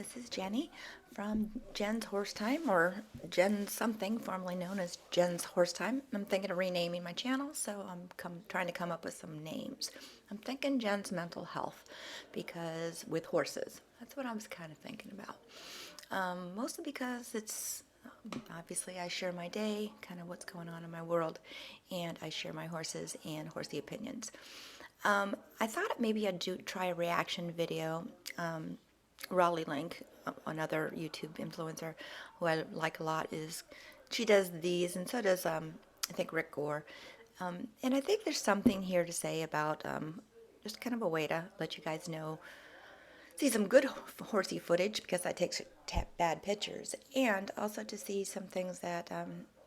This is Jenny from Jen's Horse Time, or Jen something, formerly known as Jen's Horse Time. I'm thinking of renaming my channel, so I'm trying to come up with some names. I'm thinking Jen's Mental Health, because with horses, that's what I was kind of thinking about. Mostly because it's, obviously I share my day, kind of what's going on in my world, and I share my horses and horsey opinions. I thought maybe I'd try a reaction video. Raleigh Link, another YouTube influencer who I like a lot, she does these, and so does I think Rick Gore. And I think there's something here to say about just kind of a way to let you guys know, see some good horsey footage, because I take bad pictures, and also to see some things that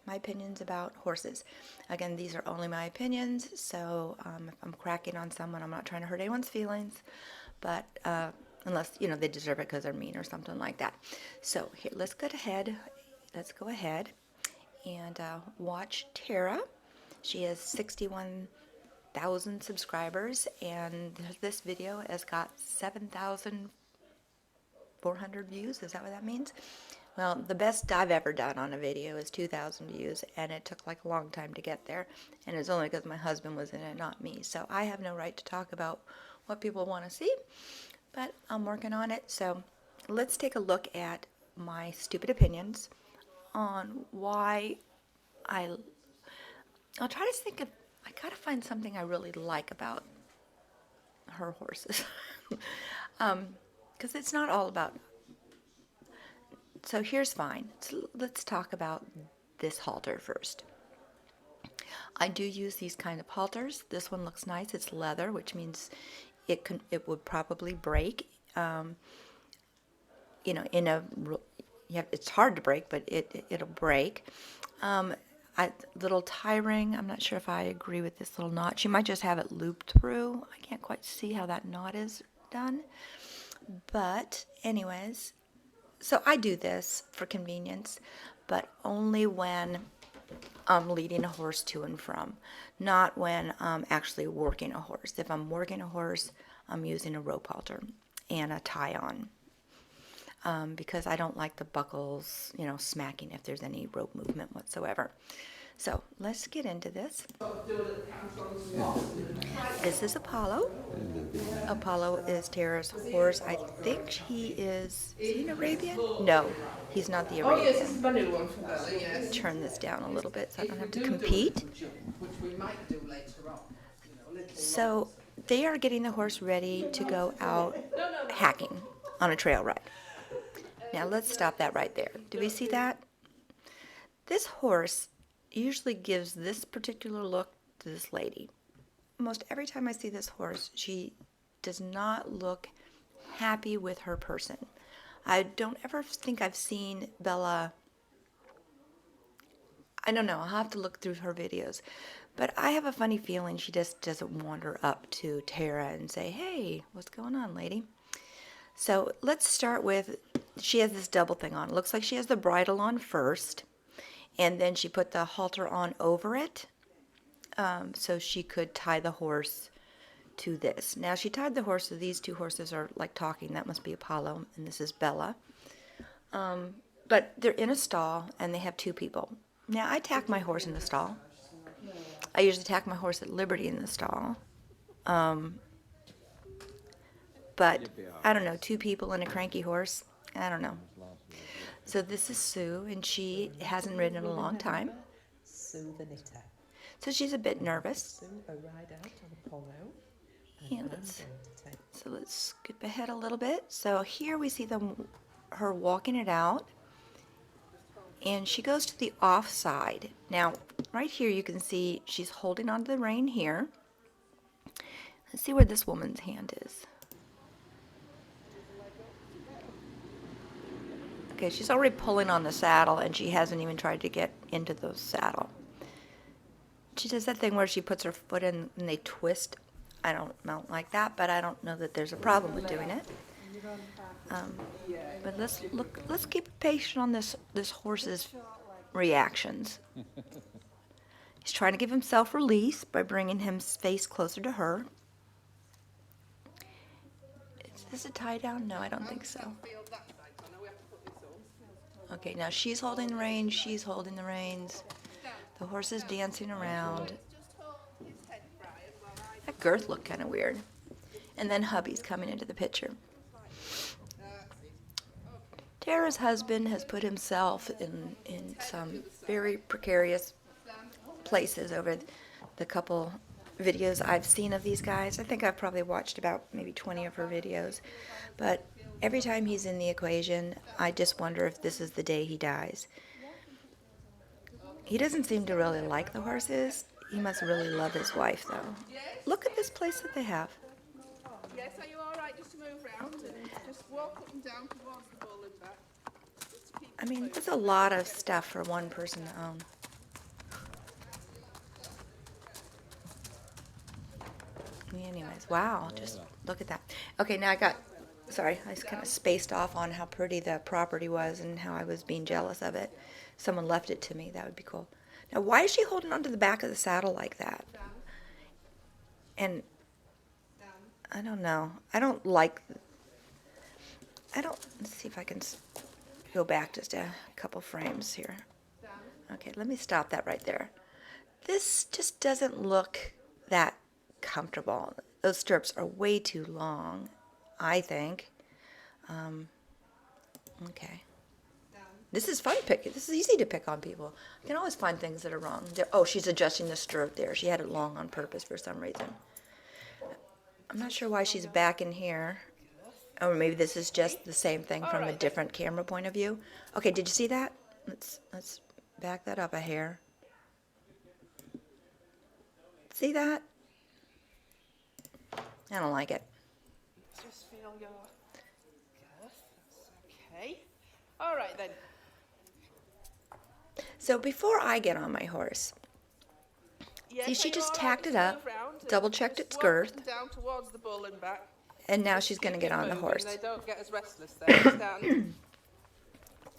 my opinions about horses. Again, these are only my opinions, so if I'm cracking on someone, I'm not trying to hurt anyone's feelings, but unless, you know, they deserve it because they're mean or something like that. So here, let's go ahead and watch Tara. She has 61,000 subscribers, and this video has got 7,400 views. Is that what that means? Well, the best I've ever done on a video is 2,000 views, and it took like a long time to get there, and it's only because my husband was in it, not me. So I have no right to talk about what people want to see, but I'm working on it. So let's take a look at my stupid opinions on why I'll try to think of, I gotta find something I really like about her horses. Because it's not all about, so here's fine. So let's talk about this halter first. I do use these kind of halters. This one looks nice. It's leather, which means it would probably break. You know, it's hard to break, but it'll break. Little tie ring. I'm not sure if I agree with this little knot. She might just have it looped through. I can't quite see how that knot is done. But anyways, so I do this for convenience, but only when I'm leading a horse to and from, not when I'm actually working a horse. If I'm working a horse, I'm using a rope halter and a tie on, because I don't like the buckles, you know, smacking if there's any rope movement whatsoever. So let's get into this. This is Apollo. Apollo is Tara's horse. I think is he an Arabian? No, he's not the Arabian. Oh yes, it's a new one for Bella, yes. Turn this down a little bit so I don't have to compete. Which we might do later on. So they are getting the horse ready to go out hacking on a trail ride. Now let's stop that right there. Do we see that? This horse usually gives this particular look to this lady. Most every time I see this horse, she does not look happy with her person. I don't ever think I've seen Bella, I don't know, I'll have to look through her videos, but I have a funny feeling she just doesn't wander up to Tara and say, hey, what's going on, lady? So let's start with, she has this double thing on. It looks like she has the bridle on first, and then she put the halter on over it, so she could tie the horse to this. Now she tied the horse, so these two horses are like talking. That must be Apollo, and this is Bella. But they're in a stall, and they have two people. Now I tack my horse in the stall. I usually tack my horse at Liberty in the stall. But I don't know, two people and a cranky horse, I don't know. So this is Sue, and she hasn't ridden in a long time. Sue the knitter. So she's a bit nervous. Sue a ride out on Apollo. Yeah, let's skip ahead a little bit. So here we see her walking it out, and she goes to the off side. Now, right here you can see she's holding onto the rein here. Let's see where this woman's hand is. Okay, she's already pulling on the saddle, and she hasn't even tried to get into the saddle. She does that thing where she puts her foot in and they twist. I don't like that, but I don't know that there's a problem with doing it. But let's keep patient on this horse's reactions. He's trying to give himself release by bringing his face closer to her. Is this a tie down? No, I don't think so. Okay, now she's holding the reins, she's holding the reins. The horse is dancing around. That girth looked kind of weird. And then hubby's coming into the picture. Tara's husband has put himself in some very precarious places over the couple videos I've seen of these guys. I think I've probably watched about maybe 20 of her videos. But every time he's in the equation, I just wonder if this is the day he dies. He doesn't seem to really like the horses. He must really love his wife, though. Look at this place that they have. Yes, are you all right just to move round and just walk up and down towards the bull and back? Just to keep I mean, there's a lot of stuff for one person to own. Anyways, wow, just look at that. Okay, now sorry, I just kind of spaced off on how pretty the property was and how I was being jealous of it. Someone left it to me, that would be cool. Now, why is she holding onto the back of the saddle like that? And I don't know. Let's see if I can go back just a couple frames here. Okay, let me stop that right there. This just doesn't look that comfortable. Those stirrups are way too long, I think. Okay. This is fun picking. This is easy to pick on people. You can always find things that are wrong. Oh, she's adjusting the stirrup there. She had it long on purpose for some reason. I'm not sure why she's back in here. Or maybe this is just the same thing from a different camera point of view. Okay, did you see that? Let's back that up a hair. See that? I don't like it. just feel your girth. That's okay. All right then. So before I get on my horse, Yes, see, she are you just all right tacked just it to up, move round and double-checked just its walk girth, up and down towards the bull and back. and now she's going to Keep get on the moving, horse. They don't get as restless there. Stand.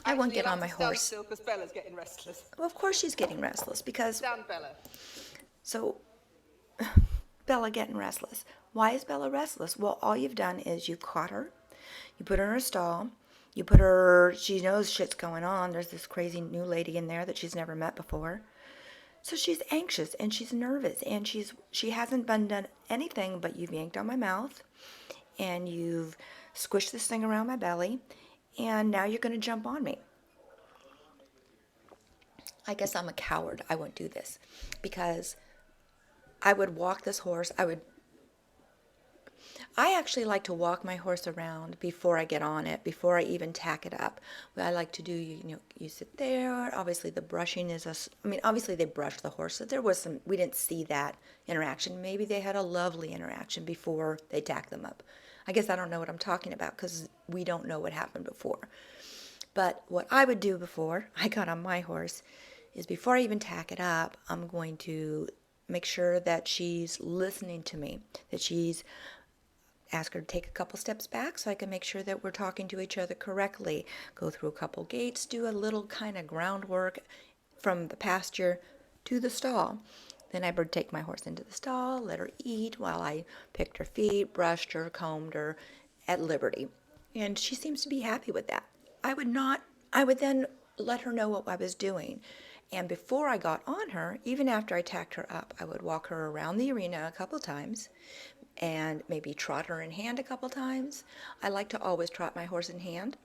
I won't Actually, get you'll on have my to stand horse. still because Bella's getting restless. Well, of course she's getting restless because, Stand, Bella. so, Bella getting restless. Why is Bella restless? Well, all you've done is you caught her, you put her in a stall, you put her, she knows shit's going on. There's this crazy new lady in there that she's never met before. So she's anxious and she's nervous and she hasn't done anything but you've yanked on my mouth and you've squished this thing around my belly and now you're going to jump on me. I guess I'm a coward. I won't do this because I would walk this horse. I actually like to walk my horse around before I get on it, before I even tack it up. What I like to do, you sit there. Obviously, the brushing is obviously they brushed the horse. So there was we didn't see that interaction. Maybe they had a lovely interaction before they tacked them up. I guess I don't know what I'm talking about because we don't know what happened before. But what I would do before I got on my horse is before I even tack it up, I'm going to make sure that she's listening to me, that she's ask her to take a couple steps back so I can make sure that we're talking to each other correctly. Go through a couple gates, do a little kind of groundwork from the pasture to the stall. Then I would take my horse into the stall, let her eat while I picked her feet, brushed her, combed her at liberty. And she seems to be happy with that. I would then let her know what I was doing. And before I got on her, even after I tacked her up, I would walk her around the arena a couple times and maybe trot her in hand a couple times. I like to always trot my horse in hand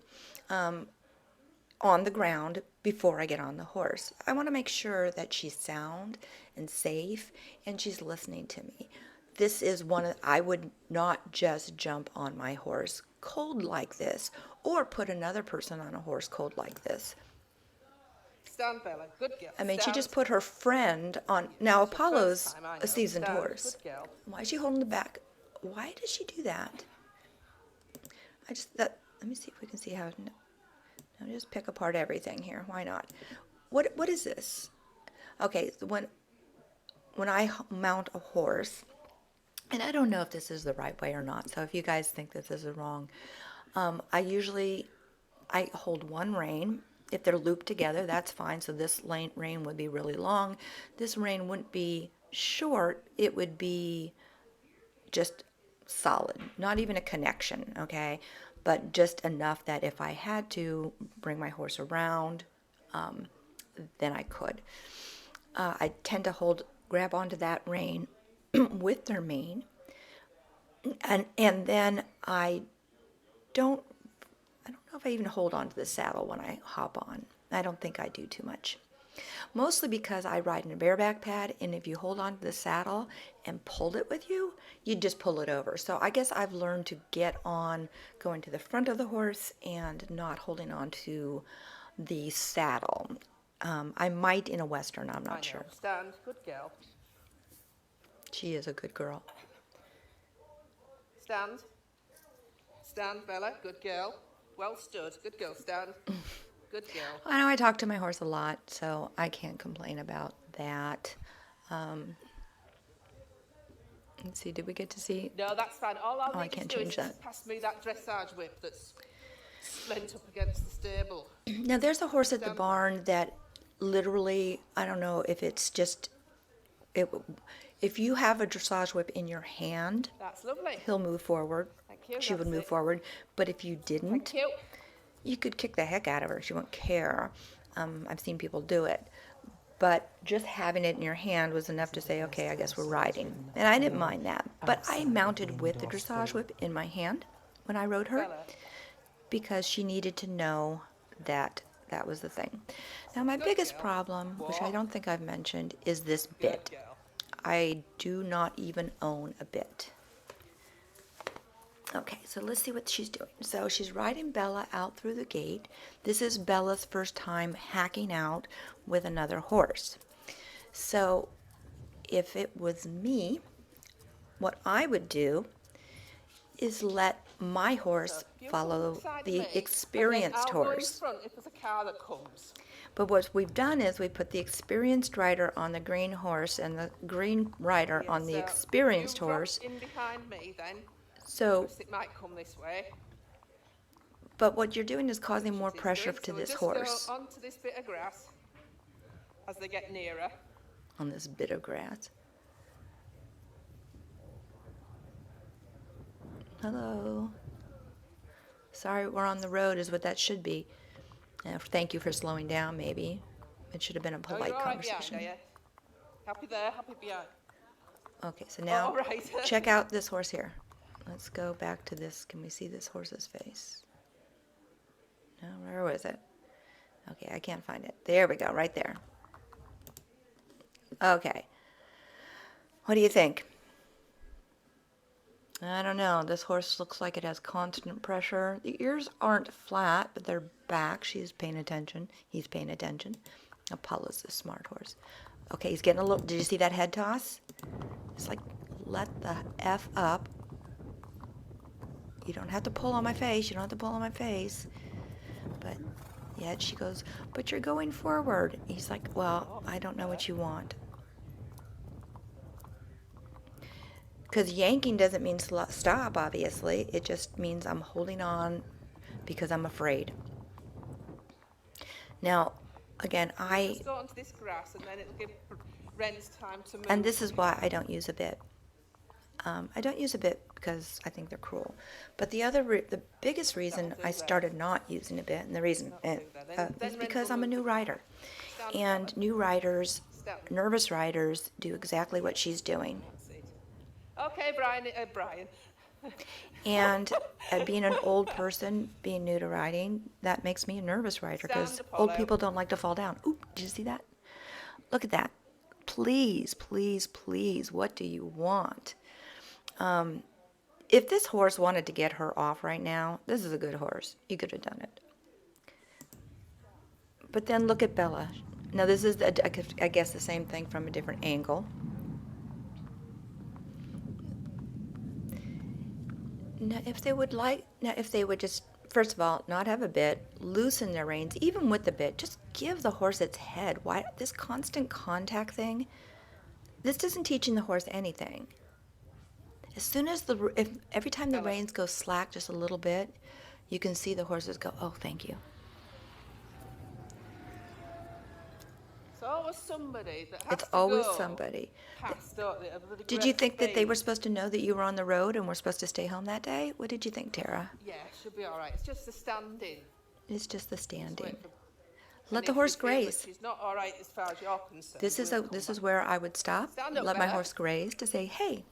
on the ground before I get on the horse. I want to make sure that she's sound and safe and she's listening to me. This is I would not just jump on my horse cold like this or put another person on a horse cold like this. Stand, Bella. Good girl. I mean, she Stand. just put her friend on. Now, Apollo's time, I know. a seasoned Stand. horse. Good girl. Why is she holding the back? Why does she do that? Let me see if we can see how. No, just pick apart everything here. Why not? What is this? Okay, when I mount a horse, and I don't know if this is the right way or not. So if you guys think that this is wrong, I hold one rein. If they're looped together, that's fine. So this rein would be really long. This rein wouldn't be short. It would be just solid, not even a connection, okay? But just enough that if I had to bring my horse around, then I could. I tend to grab onto that rein with their mane, and then don't, I don't know if I even hold on to the saddle when I hop on. I don't think I do too much. Mostly because I ride in a bareback pad, and if you hold on to the saddle and pull it with you, you just pull it over. So I guess I've learned to get on going to the front of the horse and not holding on to the saddle. I might in a Western, I'm not sure. Stand, good girl. She is a good girl. Stand. Stand, Bella, good girl. Well stood, good girl, stand. Good girl. I know I talk to my horse a lot, so I can't complain about that. Let's see, did we get to see? No, that's fine. All I'll I need you can't to do change is that. just pass me that dressage whip that's lent up against the stable. Now, there's a horse at the barn that literally, I don't know if it's just, if you have a dressage whip in your hand, That's lovely. he'll move forward. Thank you. She would that's move it. forward. But if you didn't, Thank you. you could kick the heck out of her. She won't care. I've seen people do it. But just having it in your hand was enough to say, okay, I guess we're riding. And I didn't mind that. But I mounted with the dressage whip in my hand when I rode her, Bella. because she needed to know that that was the thing. Now, my biggest problem, which I don't think I've mentioned, is this bit. Good girl. I do not even own a bit. Okay, so let's see what she's doing. So she's riding Bella out through the gate. This is Bella's first time hacking out with another horse. So if it was me, what I would do is let my horse You follow come beside the me, experienced and then I'll go in horse. front if there's a car that comes. But what we've done is we put the experienced rider on the green horse and the green rider on the So experienced you drop horse. in behind me then, So, because it might come this way. but what you're doing is causing more It is pressure doing. to So this just horse go onto this bit of grass as they get nearer. on this bit of grass. Hello. Sorry, we're on the road is what that should be. Thank you for slowing down, maybe. It should have been a Oh, polite you're all right conversation. behind, are you? Happy there, happy behind. Okay, so now All right. check out this horse here. Let's go back to this. Can we see this horse's face? No, where was it? Okay, I can't find it. There we go, right there. Okay. What do you think? I don't know. This horse looks like it has constant pressure. The ears aren't flat, but they're back. She's paying attention. He's paying attention. Apollo's a smart horse. Okay, he's getting a little... Did you see that head toss? It's like, let the F up. You don't have to pull on my face. You don't have to pull on my face. But yet she goes, but you're going forward. He's like, well, I don't know what you want. Because yanking doesn't mean stop, obviously. It just means I'm holding on because I'm afraid. Now, again, Just go onto this grass and then it'll give Wren's time to move. and this is why I don't use a bit. I don't use a bit because I think they're cruel. But the biggest reason I started not using a bit, and the reason is because I'm a new rider. And new riders, nervous riders, do exactly what she's doing. Okay, Brian. And being an old person, being new to riding, that makes me a nervous rider because Stand, old Apollo. people don't like to fall down. Ooh, did you see that? Look at that. Please, please, please, what do you want? If this horse wanted to get her off right now, this is a good horse. You could have done it. But then look at Bella. Now this is, I guess, the same thing from a different angle. Now, if they would just, first of all, not have a bit, loosen their reins, even with the bit, just give the horse its head. Why this constant contact thing? This isn't teaching the horse anything. As soon as every time the reins go slack just a little bit, you can see the horses go, oh, thank you. It's always somebody that has It's to always go somebody. past, don't they? A bloody Did you great think that they were speed. supposed to know that you were on the road and were supposed to stay home that day? What did you think, Tara? Yeah, should be all right. It's just the standing. It's just the Just standing. wait for. Let And the if you horse feel that graze. she's not all right as far as you're concerned, This we'll come is back. where I would stop, Stand up, let my Beth. horse graze to say, hey,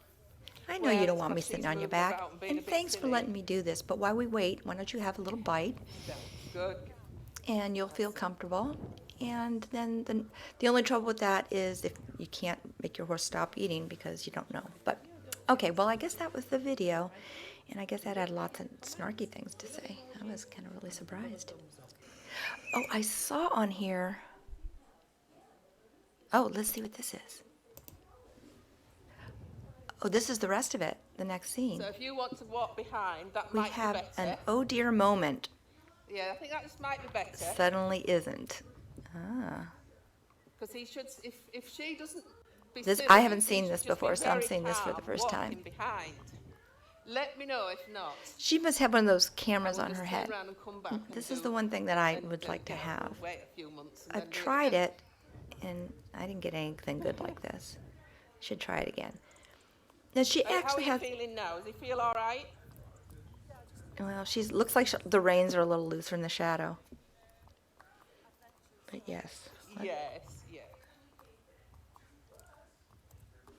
I know you Well, don't it's want me 'cause sitting she's on your moving back, about and being a and bit thanks for silly. letting me do this, but while we wait, why don't you have a little bite, No, good. and you'll feel comfortable. And then the only trouble with that is if you can't make your horse stop eating because you don't know. But okay, well, I guess that was the video, and I guess that had lots of snarky things to say. I was kind of really surprised. Oh, I saw on here. Oh, let's see what this is. Oh, this is the rest of it, the next scene. So if you want to walk behind, that We might be have better. an oh dear moment. Yeah, I think that just might be better. Suddenly isn't. Ah. Because he should, if she doesn't be This, silly, I haven't he seen should this just be before, so I'm very seeing this for the calm, first time. walking behind. Let me know if not. She must have one of those I cameras will on just her turn head. around and come back and This is do- the one thing that I and would then, like to you know, have. we'll wait a few months and I've then do tried again. it, and I didn't get anything good like this. Should try it again. Now she How actually are you has. feeling now? Does he feel all right? Well, she looks like the reins are a little looser in the shadow. But yes. Yes, yeah.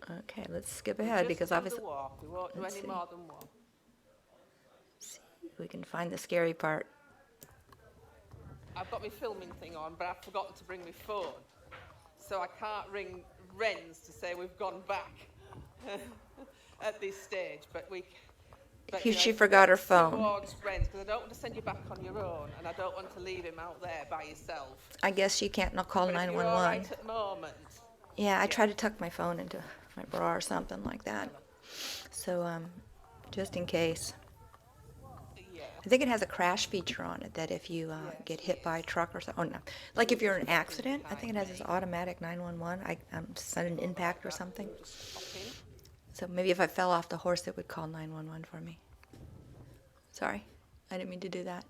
Okay, let's skip We'll ahead just because do obviously. the walk. We won't do Let's any see. more than one. See if we can find the scary part. I've got my filming thing on, but I've forgotten to bring my phone. So I can't ring Wrens to say we've gone back at this stage. But we. But, you know, She forgot her it's phone. towards Wrens, because I don't want to send you back on your own, and I don't want to leave him out there by yourself. I guess she can't call But if you're 911. all right at the moment. Yeah, I Yeah. try to tuck my phone into my bra or something like that. So, just in case. Yeah. I think it has a crash feature on it that if you get hit by a truck or something. Oh, no. Like if you're in an accident, I think it has this automatic 911. Sudden impact or something. Just pop in. So maybe if I fell off the horse, it would call 911 for me. Sorry, I didn't mean to do that.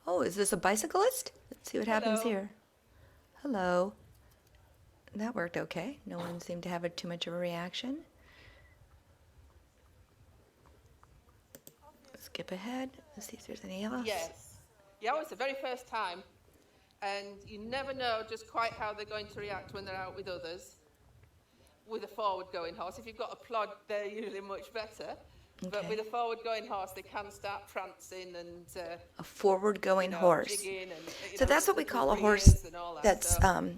Oh, is this a bicyclist? Let's see what happens Hello. here. Hello. That worked okay. No one seemed to have too much of a reaction. Skip ahead. Let's see if there's any else. Yes. Yeah, it's the very first time. And you never know just quite how they're going to react when they're out with others. With a forward-going horse. If you've got a plod, they're usually much better. But Okay. with a forward-going horse, they can start prancing and A forward-going you know, horse. jigging and, you So know, that's what we little call a rears horse and all that. that's So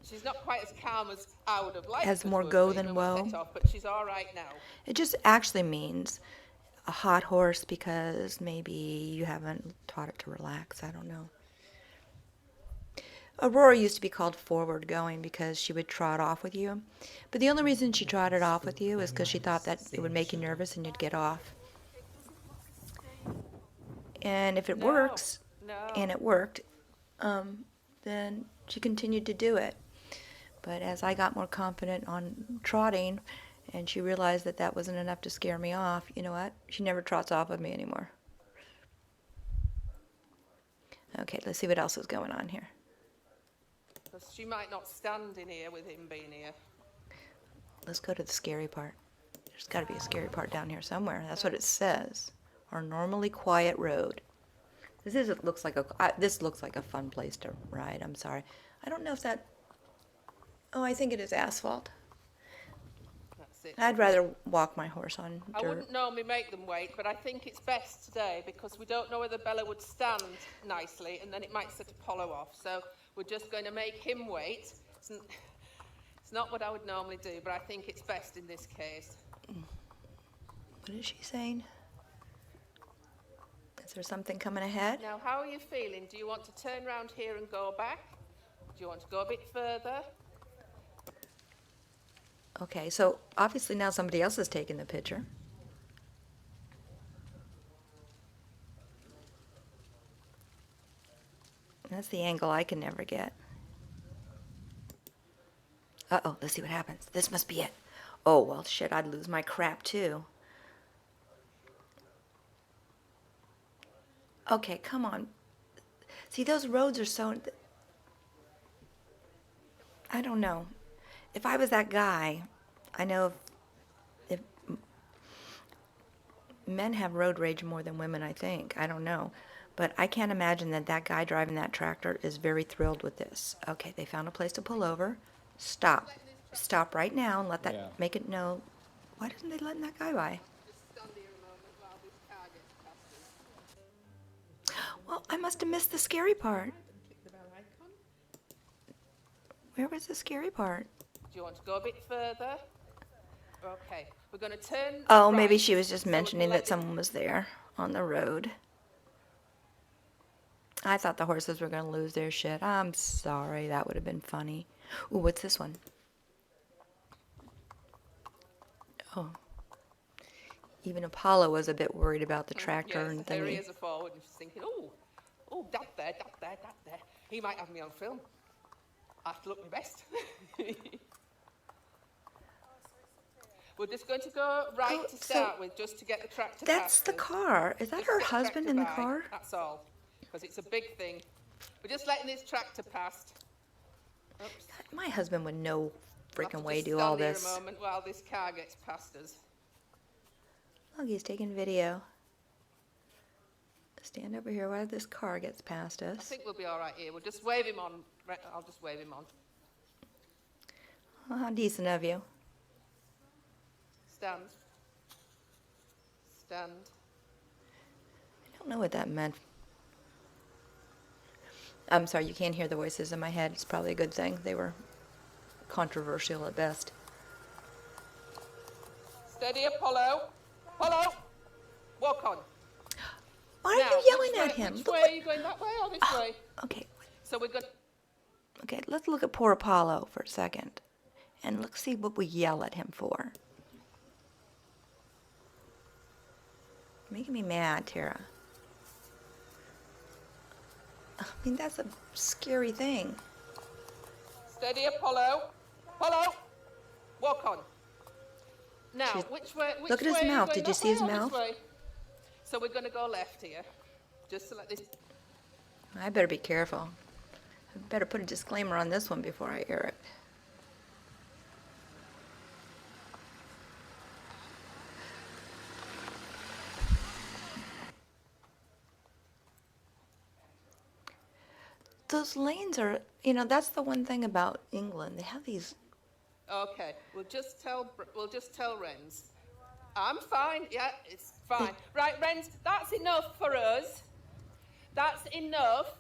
she's not quite as calm as I would have liked has her more to have go been than when we woe. set off, but she's all right now. It just actually means a hot horse because maybe you haven't taught it to relax. I don't know. Aurora used to be called forward going because she would trot off with you. But the only reason she trotted off with you is because she thought that it would make you nervous and you'd get off. And if it No, works, no. and it worked, then she continued to do it. But as I got more confident on trotting, and she realized that that wasn't enough to scare me off, you know what? She never trots off with me anymore. Okay, let's see what else is going on here. Because she might not stand in here with him being here. Let's go to the scary part. There's got to be a scary part down here somewhere. That's what it says. Our normally quiet road. This looks like a fun place to ride. I'm sorry. I don't know if that. Oh, I think it is asphalt. That's it. I'd rather walk my horse on I dirt. wouldn't normally make them wait, but I think it's best today because we don't know whether Bella would stand nicely and then it might set Apollo off. So we're just going to make him wait. It's not what I would normally do, but I think it's best in this case. What is she saying? Is there something coming ahead? Now, how are you feeling? Do you want to turn around here and go back? Do you want to go a bit further? Okay, so obviously now somebody else is taking the picture. That's the angle I can never get. Uh-oh, let's see what happens. This must be it. Oh, well, shit, I'd lose my crap, too. Okay, come on. See, those roads are so... I don't know. If I was that guy, I know if men have road rage more than women, I think. I don't know. But I can't imagine that that guy driving that tractor is very thrilled with this. Okay, they found a place to pull over. Stop. Stop right now and let that Yeah. make it know. Why isn't they letting that guy by? Just stand here a moment while this car gets past us. Well, I must have missed the scary part. Click the bell icon. Where was the scary part? Do you want to go a bit further? Okay, we're going to turn. Oh, maybe right, she was just so we can mentioning let that someone was there on the road. I thought the horses were going to lose their shit. I'm sorry. That would have been funny. Ooh, what's this one? Oh. Even Apollo was a bit worried about the tractor Yes, and her thingy. ears are forward and she's thinking, oh, dad there, dad there, dad there. He might have me on film. I have to look my best. We're just going to go right Oh, to so start with, just to get the tractor That's past the us. car. Is that Just her get husband tractor in the by, car? That's all, because it's a big thing. We're just letting this tractor past. Oops. My husband would no We'll have freaking to way just do all stand here this. a moment while this car gets past us. Look, he's taking video. Stand over here while this car gets past I us. think we'll be all right here. We'll just wave him on. I'll just wave him on. Oh, how decent of you. Stand. Stand. I don't know what that meant. I'm sorry, you can't hear the voices in my head. It's probably a good thing. They were controversial at best. Steady, Apollo. Apollo! Walk on. Why are Now, you yelling which at way, him? Which Look way what- are you going? That way or this way? Okay, So we're going. okay, let's look at poor Apollo for a second. And let's see what we yell at him for. Making me mad, Tara. I mean, that's a scary thing. Steady, Apollo. Apollo! Walk on. Now, She's- which way? Which look at his way are mouth. going, Did you that see way his or this mouth? way? So we're going to go left here, just to let this. I better be careful. I better put a disclaimer on this one before I air it. Those lanes are, that's the one thing about England. They have these. Okay, we'll just tell Renz. I'm fine. Yeah, it's fine. Right, Renz, that's enough for us. That's enough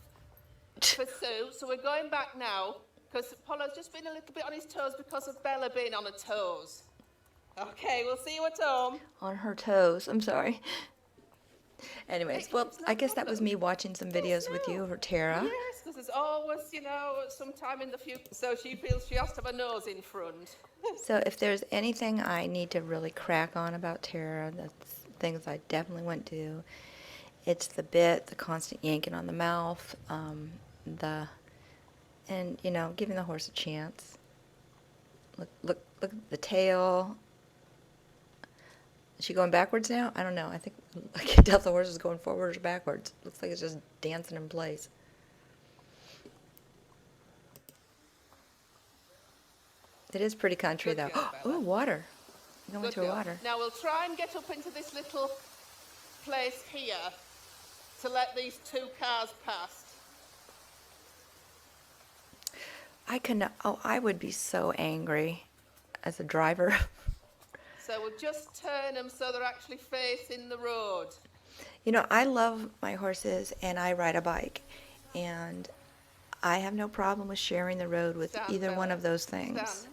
for Sue. So we're going back now because Apollo's just been a little bit on his toes because of Bella being on her toes. Okay, we'll see you at home. On her toes. I'm sorry. Anyways, Hey, well, it's no I guess that was problem. me watching some videos with you or Tara. Yes, because there's always, sometime in the future. So she feels she has to have a nose in front. So if there's anything I need to really crack on about Tara, that's things I definitely wouldn't do. It's the bit, the constant yanking on the mouth, giving the horse a chance. Look at the tail. Is she going backwards now? I don't know. I can tell if the horse is going forward or backwards. Looks like it's just dancing in place. It is pretty country, Good though. girl, Bella. Ooh, water. Going Good through girl. water. Now we'll try and get up into this little place here to let these two cars past. I would be so angry as a driver. So we'll just turn them so they're actually facing the road. I love my horses and I ride a bike. And I have no problem with sharing the road with Stand, either one Bella. of those things. Stand.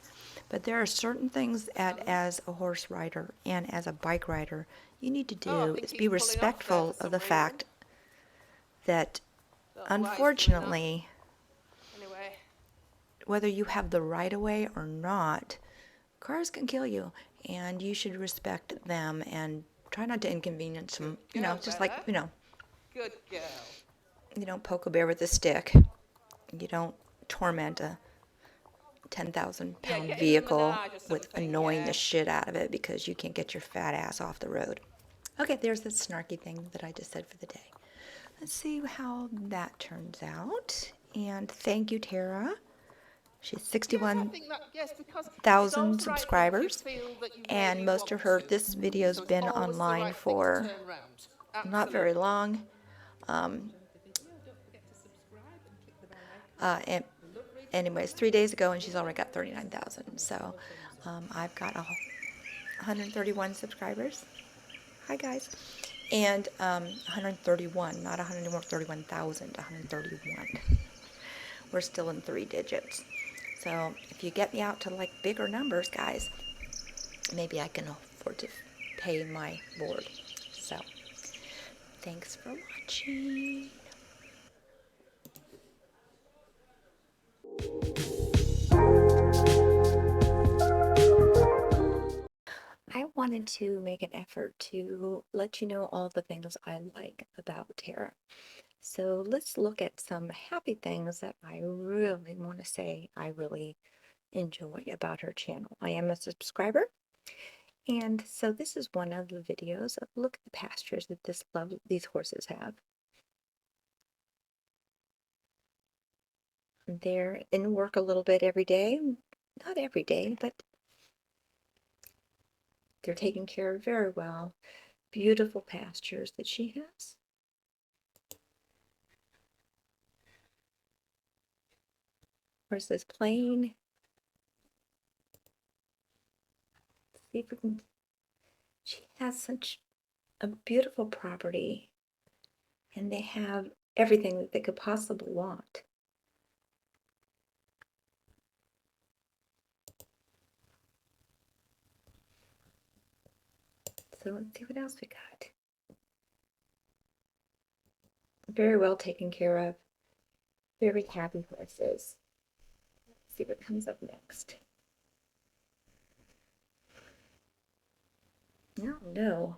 But there are certain things as a horse rider and as a bike rider you need to Oh, I do think is he's be pulling off there respectful for of the some fact that Don't know why he's pulling off. unfortunately, Anyway, whether you have the right of way or not, cars can kill you, and you should respect them and try not to inconvenience them. Good girl, Just Bella. like, good girl. you don't poke a bear with a stick. You don't torment a 10,000 Yeah, pound get in the vehicle Menage or with something, annoying yeah. the shit out of it because you can't get your fat ass off the road. Okay, there's the snarky thing that I just said for the day. Let's see how that turns out. And thank you, Tara. She's Yes, I think that, yes, because it's 61,000 also right that if you subscribers, feel that you and really most want of her, to. this video's So it's been always the online right thing to for turn round. not very Absolutely. long. Enjoyed the video. Don't forget to subscribe and click the bell icon. And We love reading your anyways, comments. 3 days ago, and she's already got 39,000. So I've got 131 subscribers. Hi guys. And 131, not 131,000, 131. We're still in 3 digits. So if you get me out to like bigger numbers, guys, maybe I can afford to pay my board. So thanks for watching. I wanted to make an effort to let you know all the things I like about Tara. So let's look at some happy things that I really want to say I really enjoy about her channel. I am a subscriber, and so this is one of the videos of look at the pastures that these horses have. They're in work a little bit every day, not every day, but they're taken care of very well. Beautiful pastures that she has. Horses playing. See if we can. She has such a beautiful property, and they have everything that they could possibly want. So let's see what else we got. Very well taken care of. Very happy horses. Let's see what comes up next. No, no.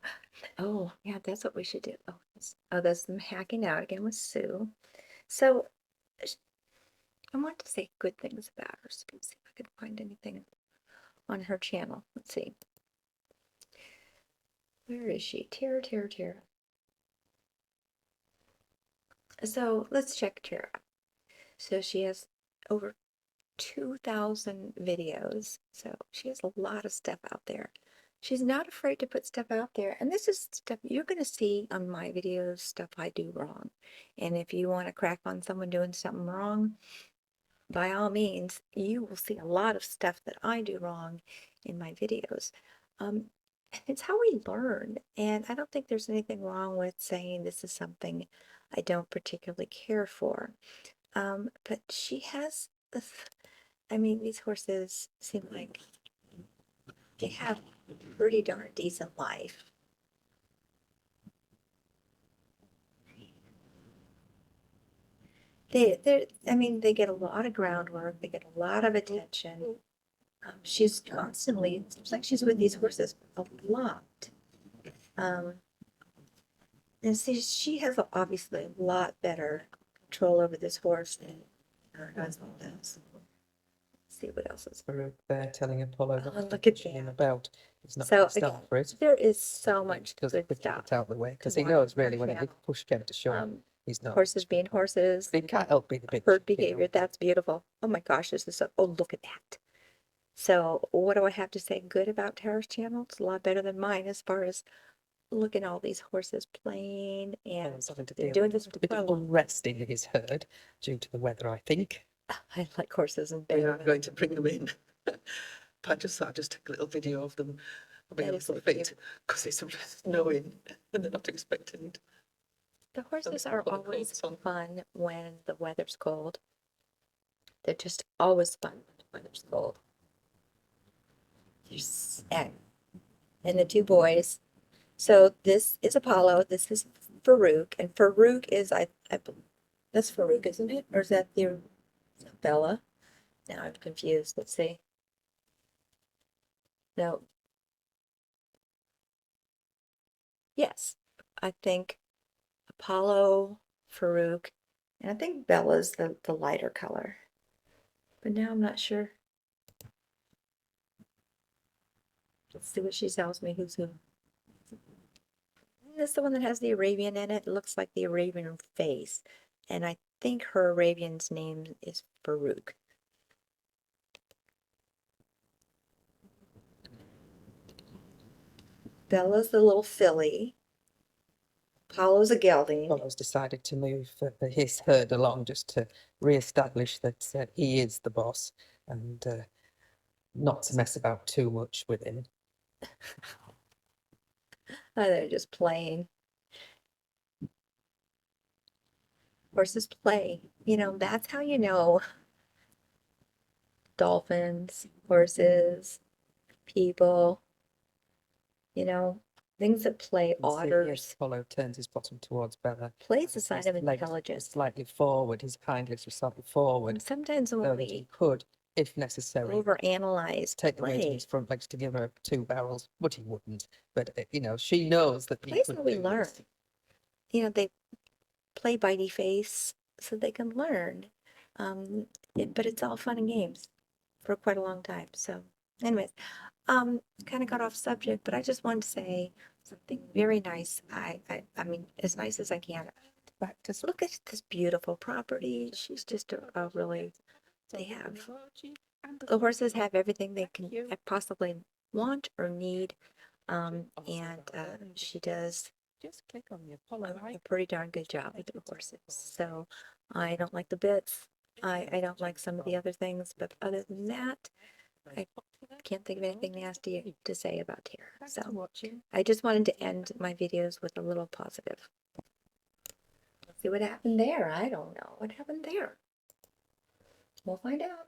Oh, yeah, that's what we should do. Oh, that's them hacking out again with Sue. So I want to say good things about her. So let's see if I can find anything on her channel. Let's see. Where is she? Tara, Tara, Tara. So let's check Tara. So she has over 2,000 videos. So she has a lot of stuff out there. She's not afraid to put stuff out there. And this is stuff you're going to see on my videos, stuff I do wrong. And if you want to crack on someone doing something wrong, by all means, you will see a lot of stuff that I do wrong in my videos. It's how we learn. And I don't think there's anything wrong with saying this is something I don't particularly care for. But she has this, I mean, these horses seem like they have a pretty darn decent life. I mean, they get a lot of groundwork, they get a lot of attention. She's constantly, it seems like she's with these horses a lot. Um, and see, she has obviously a lot better control over this horse than her husband does. Let's see what else is. Farouk there telling Apollo Oh, what look to at push him that. about. He's not So going to again, stand for it. there is so much Just good quickly stuff. get out of the way because he Come on, knows really when yeah. a push came to shove, he's not. Horses being horses, He can't help being a bit herd you know. behavior, that's beautiful. Oh my gosh, this is so, oh, look at that. So what do I have to say good about Tara's channel? It's a lot better than mine as far as look at all these horses playing, and He's having to they're deal doing with this a bit of well. unrest in his herd due to the weather, I think. I like horses and We are bears. going to bring them in. But I just thought I'd just take a little video of them being That on is some so feet cute. because it's snowing and they're not expecting it. The horses Some are put the always coats on. fun when the weather's cold. They're just always fun when the weather's cold. And the two boys. So this is Apollo. This is Farouk, and Farouk is that's Farouk, isn't it? Or is that Bella? Now I'm confused. Let's see. No. Yes, I think Apollo, Farouk, and I think Bella's the lighter color. But now I'm not sure. Let's see what she tells me. Who's who? This is the one that has the Arabian in it. It looks like the Arabian face. And I think her Arabian's name is Farouk. Bella's the little filly. Apollo's a gelding. Apollo's decided to move his herd along just to re-establish that he is the boss and not to mess about too much with him. They're just playing. Horses play. You know, that's how you know dolphins, horses, people, you know, things that play, You can see here otters. Apollo turns his bottom towards Bella. Play's a His sign of legs were intelligence. slightly forward, his hind legs were slightly forward, And sometimes so when that he we could, if necessary, overanalyze take the weight of play, his front legs to give her 2 barrels, but he wouldn't. But you know, she knows that he play's could how we do learn. this. You know, they play bitey face so they can learn. But it's all fun and games for quite a long time. So, anyways, kind of got off subject, but I just wanted to say something very nice. I mean, as nice as I can. Back to Look at this beautiful property. She's just a really, they have, the horses have everything they can possibly want or need. And she does just click on the Apollo a icon. pretty darn good job with the horses. So I don't like the bits. I don't like some of the other things, but other than that, I can't think of anything nasty to say about Tara. So I just wanted to end my videos with a little positive. See what happened there? I don't know what happened there. We'll find out.